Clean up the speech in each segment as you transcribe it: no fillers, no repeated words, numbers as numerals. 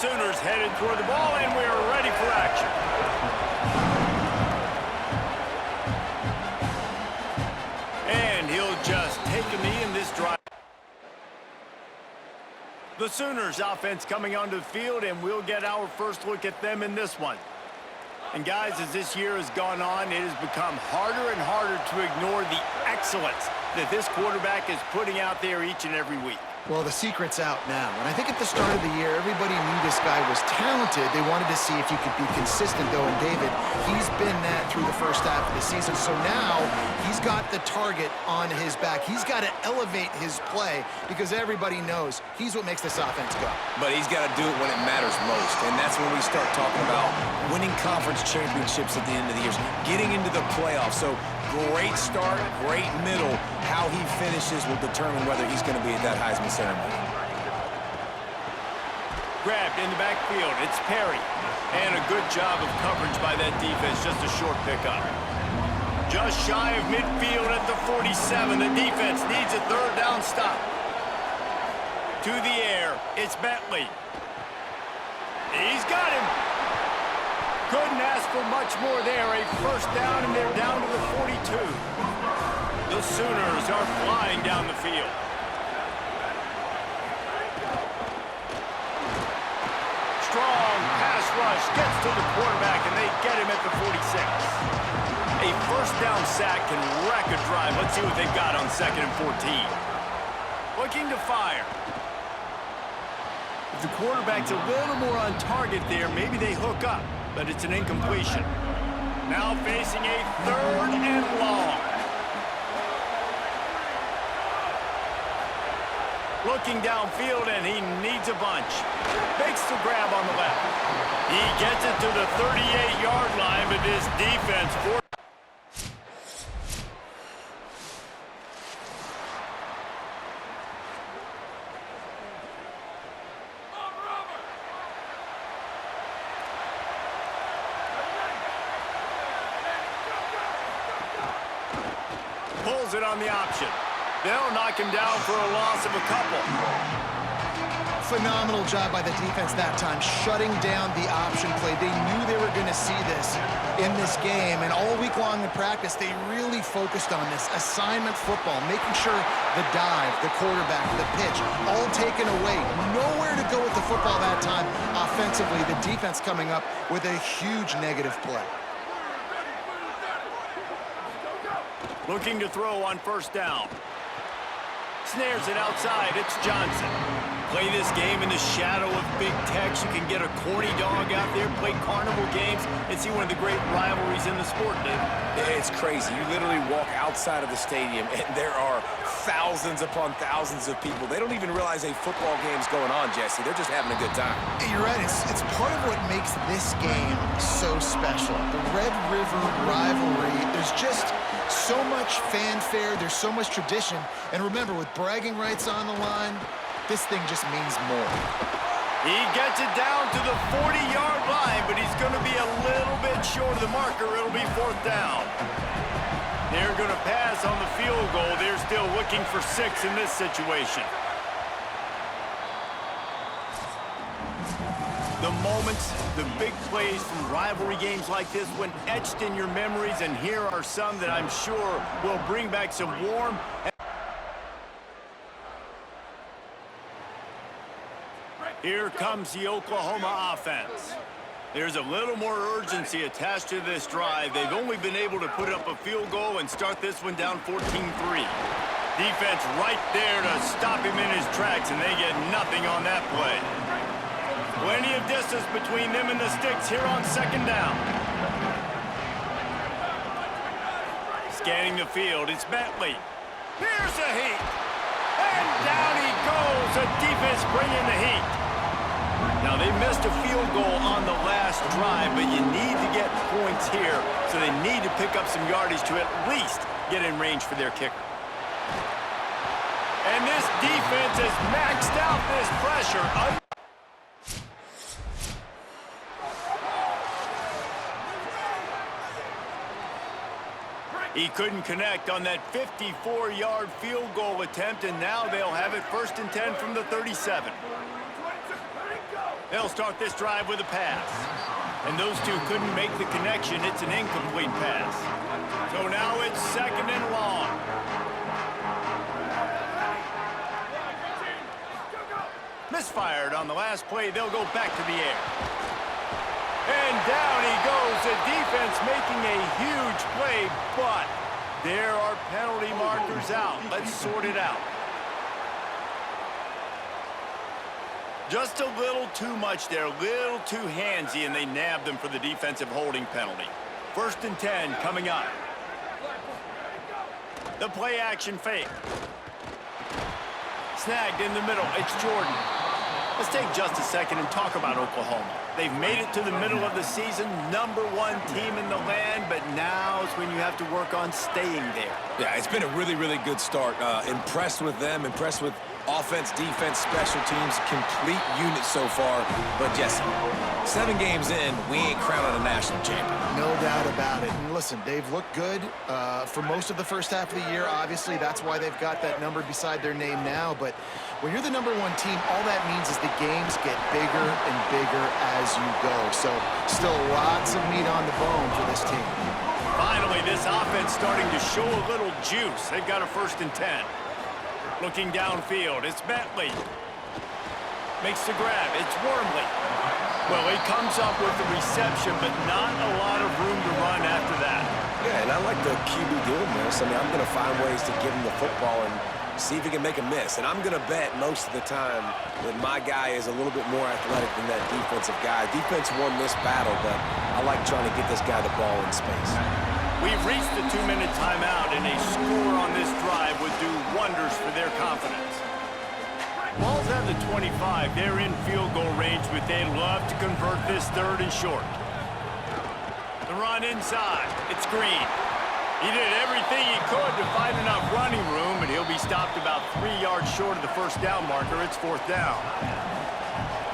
Sooners headed toward the ball, and we're ready for action. And he'll just take a knee in this drive. The Sooners offense coming onto the field, and we'll get our first look at them in this one. And guys, as this year has gone on, it has become harder and harder to ignore the excellence that this quarterback is putting out there each and every week. Well, the secret's out now. And I think at the start of the year, everybody knew this guy was talented. They wanted to see if he could be consistent, though. And David, he's been that through the first half of the season. So now he's got the target on his back. He's got to elevate his play because everybody knows he's what makes this offense go. But he's got to do it when it matters most. And that's when we start talking about winning conference championships at the end of the year, getting into the playoffs. So great start, great middle. How he finishes will determine whether he's going to be at that Heisman ceremony. Grabbed in the backfield, it's Perry. And a good job of coverage by that defense, just a short pickup. Just shy of midfield at the 47. The defense needs a third down stop. To the air, it's Bentley. He's got him. Couldn't ask for much more there. A first down, and they're down to the 42. The Sooners are flying down the field. Strong pass rush gets to the quarterback, and they get him at the 46. A first down sack can wreck a drive. Let's see what they've got on 2nd and 14. Looking to fire. If the quarterback's a little more on target there, maybe they hook up, but it's an incompletion. Now facing a 3rd and long. Looking downfield, and he needs a bunch. Makes the grab on the left. He gets it to the 38-yard line, but his defense pulls it on the option. They'll knock him down for a loss of a couple. Phenomenal job by the defense that time, shutting down the option play. They knew they were going to see this in this game, and all week long in practice, they really focused on this assignment football, making sure the dive, the quarterback, the pitch, all taken away. Nowhere to go with the football that time offensively. The defense coming up with a huge negative play. Looking to throw on first down. Snares it outside. It's Johnson. Play this game in the shadow of Big Tex. You can get a corny dog out there, play carnival games, and see one of the great rivalries in the sport, dude. It's crazy. You literally walk outside of the stadium, and there are thousands upon thousands of people. They don't even realize a football game's going on, Jesse. They're just having a good time. You're right. It's part of what makes this game so special. The Red River rivalry, there's just so much fanfare, there's so much tradition, and remember, with bragging rights on the line, this thing just means more. He gets it down to the 40-yard line, but he's going to be a little bit short of the marker. It'll be 4th down. They're going to pass on the field goal. They're still looking for 6 in this situation. The moments, the big plays from rivalry games like this went etched in your memories, and here are some that I'm sure will bring back some warm. Here comes the Oklahoma offense. There's a little more urgency attached to this drive. They've only been able to put up a field goal and start this one down 14-3. Defense right there to stop him in his tracks, and they get nothing on that play. Plenty of distance between them and the sticks here on 2nd down. Scanning the field, it's Bentley. Here's the heat. And down he goes. The defense bringing the heat. Now, they missed a field goal on the last drive, but you need to get points here, so they need to pick up some yardage to at least get in range for their kicker. And this defense has maxed out this pressure. He couldn't connect on that 54-yard field goal attempt, and now they'll have it 1st and 10 from the 37. They'll start this drive with a pass. And those two couldn't make the connection. It's an incomplete pass. So now it's 2nd and long. Misfired on the last play. They'll go back to the air. And down he goes. The defense making a huge play, but there are penalty markers out. Let's sort it out. Just a little too much there, a little too handsy, and they nabbed them for the defensive holding penalty. 1st and 10 coming up. The play action fake. Snagged in the middle. It's Jordan. Let's take just a second and talk about Oklahoma. They've made it to the middle of the season, #1 team in the land, but now is when you have to work on staying there. Yeah, it's been a really, really good start. Impressed with them, impressed with offense, defense, special teams, complete unit so far. But Jesse, 7 games in, we ain't crowning a national champion. No doubt about it. And listen, they've looked good for most of the first half of the year. Obviously, that's why they've got that number beside their name now. But when you're the #1 team, all that means is the games get bigger and bigger as you go. So still lots of meat on the bone for this team. Finally, this offense starting to show a little juice. They've got a 1st and 10. Looking downfield, it's Bentley. Makes the grab, it's Wormley. Well, he comes up with the reception, but not a lot of room to run after that. Yeah, and I like the QB doing this. I mean, I'm going to find ways to give him the football and see if he can make a miss. And I'm going to bet most of the time that my guy is a little bit more athletic than that defensive guy. Defense won this battle, but I like trying to get this guy the ball in space. We've reached the 2-minute timeout, and a score on this drive would do wonders for their confidence. Ball's at the 25. They're in field goal range, but they'd love to convert this 3rd and short. The run inside. It's Green. He did everything he could to find enough running room, but he'll be stopped about 3 yards short of the 1st down marker. It's 4th down.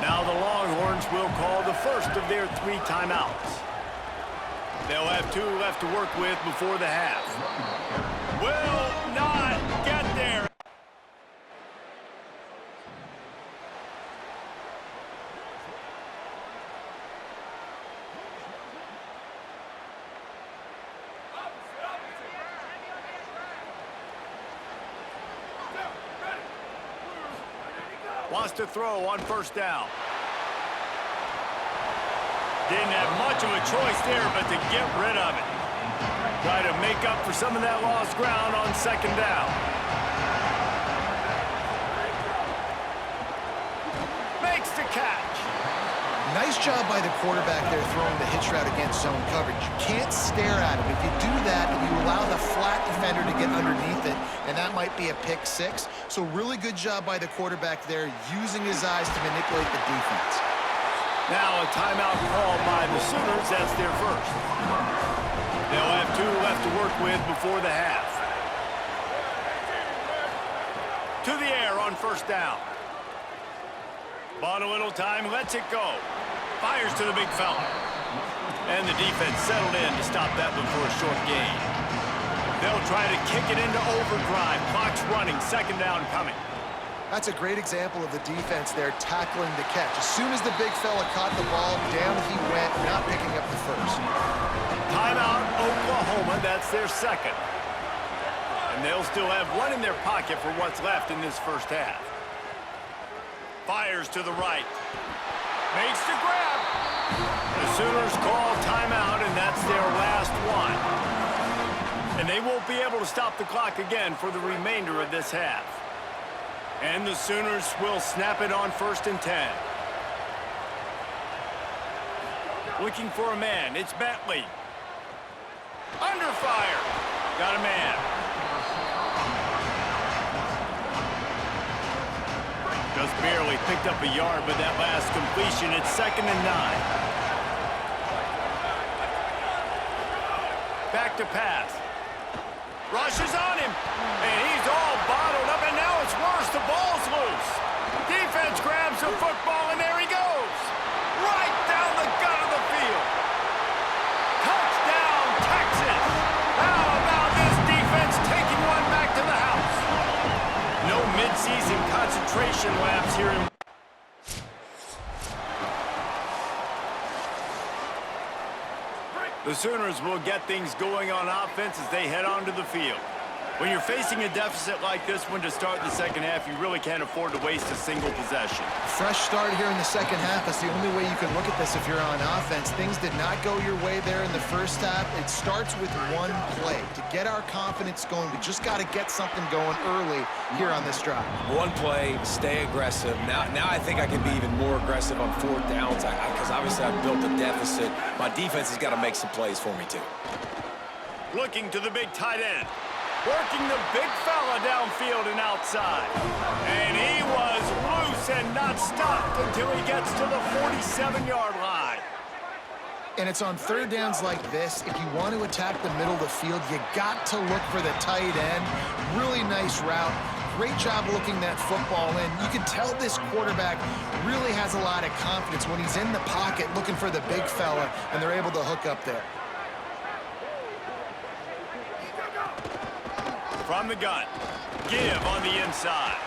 Now the Longhorns will call the first of their 3 timeouts. They'll have 2 left to work with before the half. Will not get there. Wants to throw on 1st down. Didn't have much of a choice there, but to get rid of it. Try to make up for some of that lost ground on 2nd down. Makes the catch. Nice job by the quarterback there throwing the hitch route against zone coverage. You can't stare at him. If you do that, you allow the flat defender to get underneath it, and that might be a pick 6. So really good job by the quarterback there, using his eyes to manipulate the defense. Now a timeout called by the Sooners. That's their 1st. They'll have 2 left to work with before the half. To the air on 1st down. Bought a little time, lets it go. Fires to the big fella. And the defense settled in to stop that one for a short gain. They'll try to kick it into overdrive. Clock's running, 2nd down coming. That's a great example of the defense there tackling the catch. As soon as the big fella caught the ball, down he went, not picking up the 1st. Timeout, Oklahoma. That's their 2nd. And they'll still have 1 in their pocket for what's left in this 1st half. Fires to the right. Makes the grab. The Sooners call timeout, and that's their last one. And they won't be able to stop the clock again for the remainder of this half. And the Sooners will snap it on 1st and 10. Looking for a man. It's Bentley. Under fire. Got a man. Just barely picked up a yard, but that last completion, it's 2nd and 9. Back to pass. Rushes on him, and he's all bottled up, and now it's worse. The ball's loose. Defense grabs the football, and there he goes. Right down the gut of the field. Touchdown, Texas. How about this defense taking one back to the house? No midseason concentration laps here. The Sooners will get things going on offense as they head onto the field. When you're facing a deficit like this one to start the second half, you really can't afford to waste a single possession. Fresh start here in the second half. That's the only way you can look at this if you're on offense. Things did not go your way there in the first half. It starts with one play. To get our confidence going, we just got to get something going early here on this drive. One play, stay aggressive. Now I think I can be even more aggressive on fourth downs because obviously I've built a deficit. My defense has got to make some plays for me too. Looking to the big tight end. Working the big fella downfield and outside. And he was loose and not stopped until he gets to the 47-yard line. And it's on third downs like this, if you want to attack the middle of the field, you got to look for the tight end. Really nice route. Great job looking that football in. You can tell this quarterback really has a lot of confidence when he's in the pocket looking for the big fella, and they're able to hook up there. From the gun, give on the inside.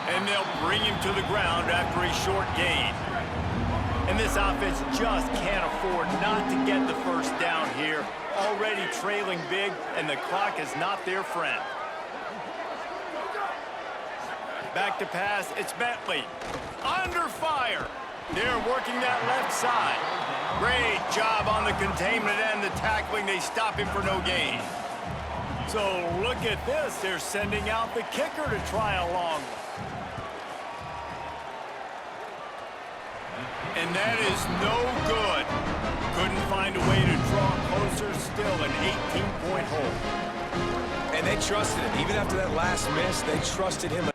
And they'll bring him to the ground after a short gain. And this offense just can't afford not to get the first down here. Already trailing big, and the clock is not their friend. Back to pass, it's Bentley. Under fire. They're working that left side. Great job on the containment and the tackling. They stop him for no gain. So look at this. They're sending out the kicker to try a long one. And that is no good. Couldn't find a way to draw closer. Still an 18-point hole. And they trusted him. Even after that last miss, they trusted him.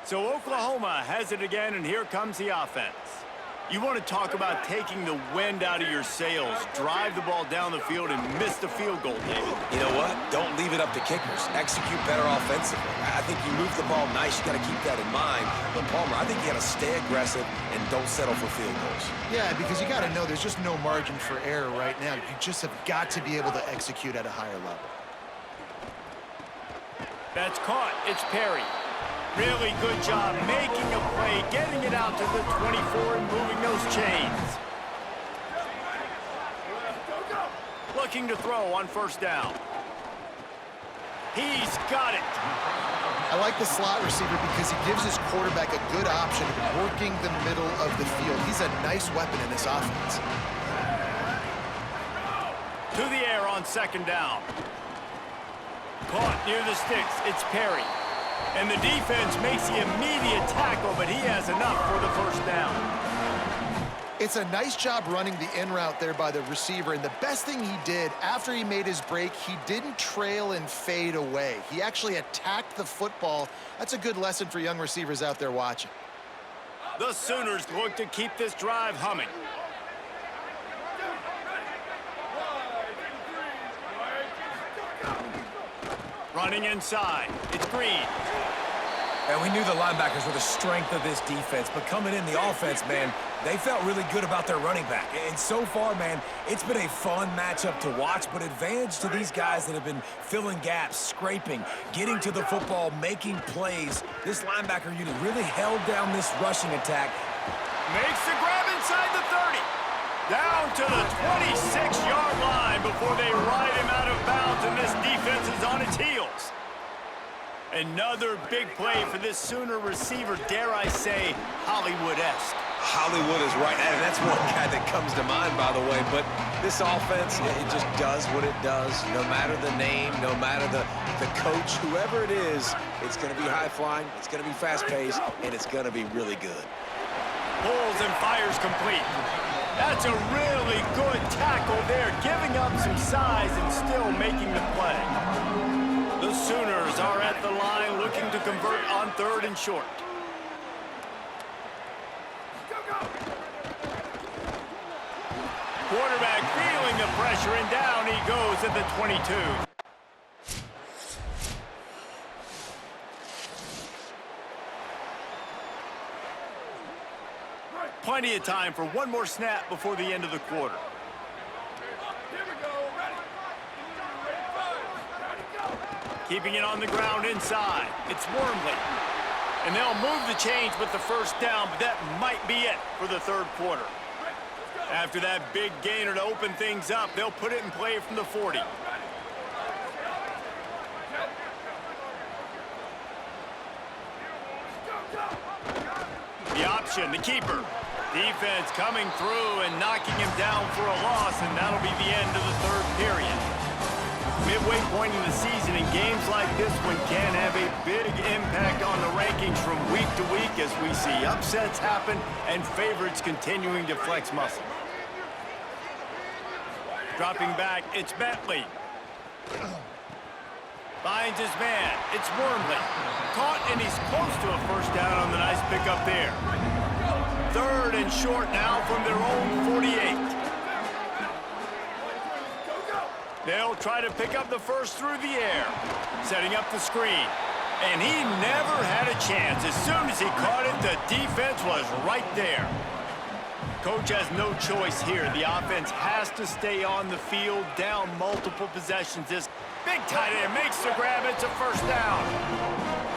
So Oklahoma has it again, and here comes the offense. You want to talk about taking the wind out of your sails. Drive the ball down the field and miss the field goal, David. You know what? Don't leave it up to kickers. Execute better offensively. I think you move the ball nice. You got to keep that in mind. But Palmer, I think you got to stay aggressive and don't settle for field goals. Yeah, because you got to know there's just no margin for error right now. You just have got to be able to execute at a higher level. That's caught. It's Perry. Really good job making a play, getting it out to the 24 and moving those chains. Looking to throw on first down. He's got it. I like the slot receiver because he gives his quarterback a good option of working the middle of the field. He's a nice weapon in this offense. To the air on second down. Caught near the sticks. It's Perry. And the defense makes the immediate tackle, but he has enough for the first down. It's a nice job running the in route there by the receiver, and the best thing he did after he made his break, he didn't trail and fade away. He actually attacked the football. That's a good lesson for young receivers out there watching. The Sooners look to keep this drive humming. Running inside, it's Green. And we knew the linebackers were the strength of this defense, but coming in the offense, man, they felt really good about their running back. And so far, man, it's been a fun matchup to watch, but advantage to these guys that have been filling gaps, scraping, getting to the football, making plays. This linebacker unit really held down this rushing attack. Makes the grab inside the 30. Down to the 26-yard line before they ride him out of bounds, and this defense is on its heels. Another big play for this Sooner receiver, dare I say, Hollywood-esque. Hollywood is right, and that's one guy that comes to mind, by the way. But this offense, it just does what it does. No matter the name, no matter the coach, whoever it is, it's going to be high-flying, it's going to be fast-paced, and it's going to be really good. Pulls and fires complete. That's a really good tackle there, giving up some size and still making the play. The Sooners are at the line looking to convert on third and short. Quarterback feeling the pressure, and down he goes at the 22. Plenty of time for one more snap before the end of the quarter. Keeping it on the ground inside. It's Wormley. And they'll move the chains with the first down, but that might be it for the third quarter. After that big gainer to open things up, they'll put it in play from the 40. The option, the keeper. Defense coming through and knocking him down for a loss, and that'll be the end of the third period. Midway point in the season, and games like this one can have a big impact on the rankings from week to week as we see upsets happen and favorites continuing to flex muscle. Dropping back, it's Bentley. Finds his man, it's Wormley. Caught, and he's close to a first down on the nice pickup there. Third and short now from their own 48. They'll try to pick up the first through the air. Setting up the screen. And he never had a chance. As soon as he caught it, the defense was right there. Coach has no choice here. The offense has to stay on the field, down multiple possessions. This big tight end makes the grab. It's a first down.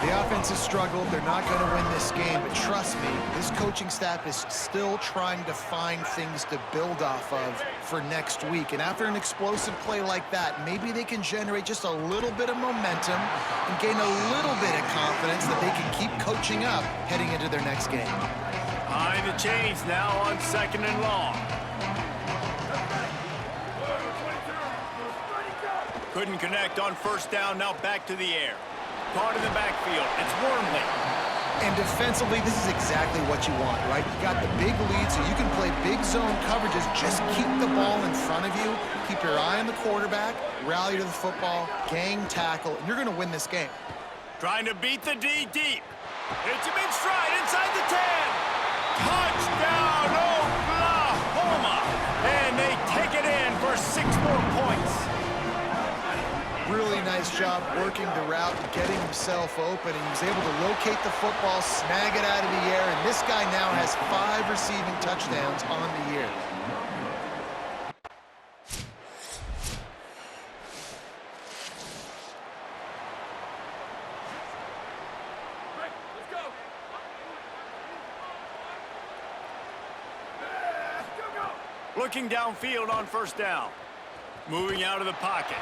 The offense has struggled. They're not going to win this game, but trust me, this coaching staff is still trying to find things to build off of for next week. And after an explosive play like that, maybe they can generate just a little bit of momentum and gain a little bit of confidence that they can keep coaching up heading into their next game. Behind the chains now on second and long. Couldn't connect on first down, now back to the air. Caught in the backfield, it's Wormley. And defensively, this is exactly what you want, right? You got the big lead, so you can play big zone coverages. Just keep the ball in front of you. Keep your eye on the quarterback, rally to the football, gang tackle, and you're going to win this game. Trying to beat the D deep. Hits him in stride inside the 10. Touchdown, Oklahoma! And they take it in for 6 more points. Really nice job working the route and getting himself open, and he was able to locate the football, snag it out of the air, and this guy now has 5 receiving touchdowns on the year. Looking downfield on first down. Moving out of the pocket.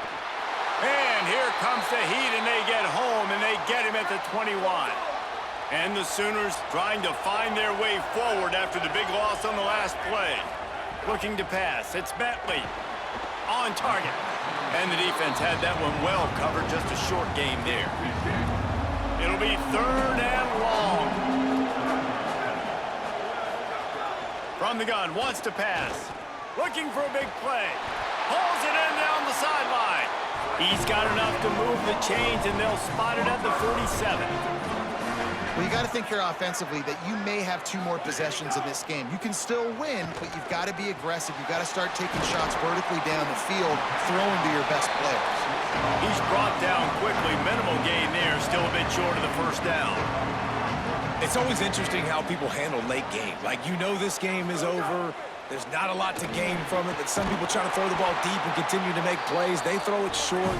And here comes the heat, and they get home, and they get him at the 21. And the Sooners trying to find their way forward after the big loss on the last play. Looking to pass. It's Bentley. On target. And the defense had that one well covered. Just a short game there. It'll be third and long. From the gun. Wants to pass. Looking for a big play. Pulls it in down the sideline. He's got enough to move the chains, and they'll spot it at the 47. Well, you got to think here offensively that you may have 2 more possessions in this game. You can still win, but you've got to be aggressive. You've got to start taking shots vertically down the field, throwing to your best players. He's brought down quickly. Minimal gain there, still a bit short of the first down. It's always interesting how people handle late game. Like, you know this game is over. There's not a lot to gain from it, but some people try to throw the ball deep and continue to make plays. They throw it short.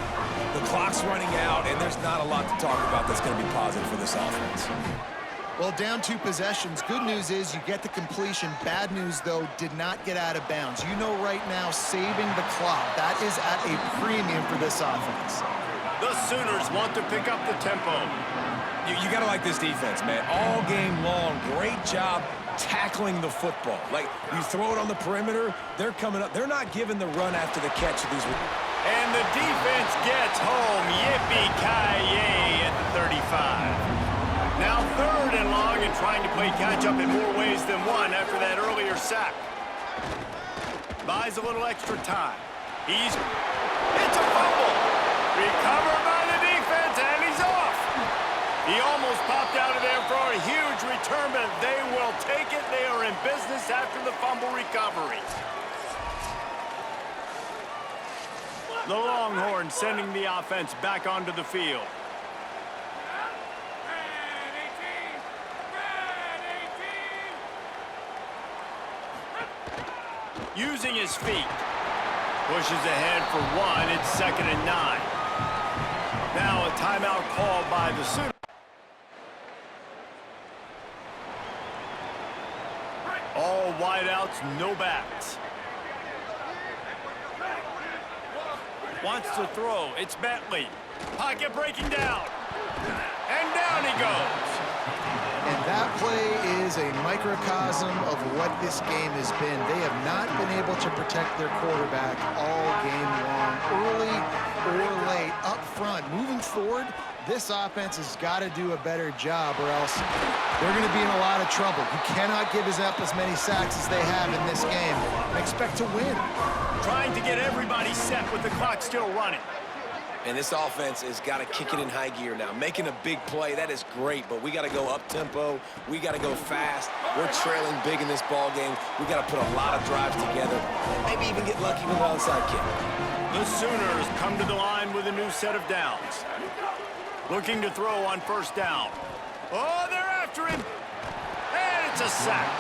The clock's running out, and there's not a lot to talk about that's going to be positive for this offense. Well, down 2 possessions. Good news is you get the completion. Bad news, though, did not get out of bounds. You know right now, saving the clock, that is at a premium for this offense. The Sooners want to pick up the tempo. You got to like this defense, man. All game long, great job tackling the football. Like, you throw it on the perimeter, they're coming up. They're not giving the run after the catch of these. And the defense gets home. Yippee-ki-yay at the 35. Now third and long, and trying to play catch-up in more ways than one after that earlier sack. Buys a little extra time. It's a fumble. Recovered by the defense, and he's off. He almost popped out of there for a huge return, but they will take it. They are in business after the fumble recovery. The Longhorns sending the offense back onto the field. Using his feet. Pushes ahead for 1. It's 2nd and 9. Now a timeout called by the Sooners. wideouts, no backs. Wants to throw. It's Bentley. Pocket breaking down. And down he goes. And that play is a microcosm of what this game has been. They have not been able to protect their quarterback all game long, early or late, up front. Moving forward, this offense has got to do a better job or else they're going to be in a lot of trouble. You cannot give up as many sacks as they have in this game and expect to win. Trying to get everybody set with the clock still running. And this offense has got to kick it in high gear now. Making a big play, that is great, but we got to go up-tempo. We got to go fast. We're trailing big in this ball game. We got to put a lot of drives together. Maybe even get lucky with an onside kick. The Sooners come to the line with a new set of downs. Looking to throw on first down. Oh, they're after him. And it's a sack.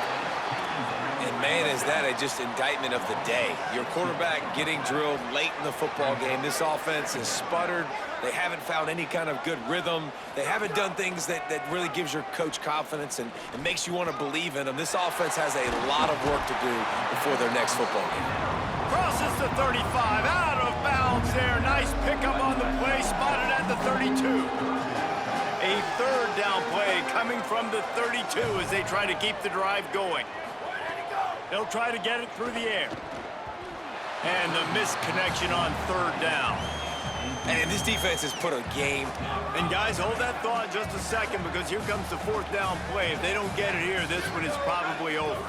And man, is that just indictment of the day. Your quarterback getting drilled late in the football game. This offense has sputtered. They haven't found any kind of good rhythm. They haven't done things that really gives your coach confidence and makes you want to believe in them. This offense has a lot of work to do before their next football game. Crosses the 35, out of bounds there. Nice pickup on the play, spotted at the 32. A third down play coming from the 32 as they try to keep the drive going. They'll try to get it through the air. And the missed connection on third down. And this defense has put a game. And guys, hold that thought just a second because here comes the fourth down play. If they don't get it here, this one is probably over.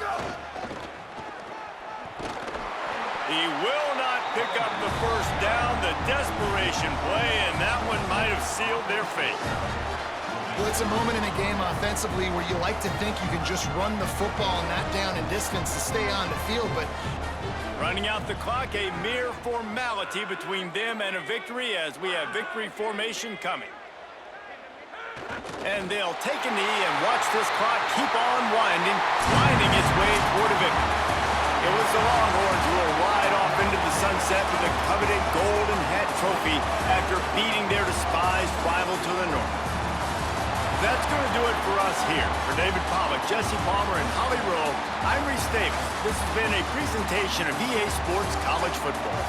He will not pick up the first down. The desperation play, and that one might have sealed their fate. Well, it's a moment in a game offensively where you like to think you can just run the football not down in distance to stay on the field, but running out the clock, a mere formality between them and a victory as we have victory formation coming. And they'll take a knee and watch this clock keep on winding its way toward a victory. It was the Longhorns who will ride off into the sunset with the coveted Golden Hat Trophy after beating their despised rival to the north. That's going to do it for us here. For David Pollock, Jesse Palmer, and Holly Rowe, I'm Reese Davis. This has been a presentation of EA Sports College Football.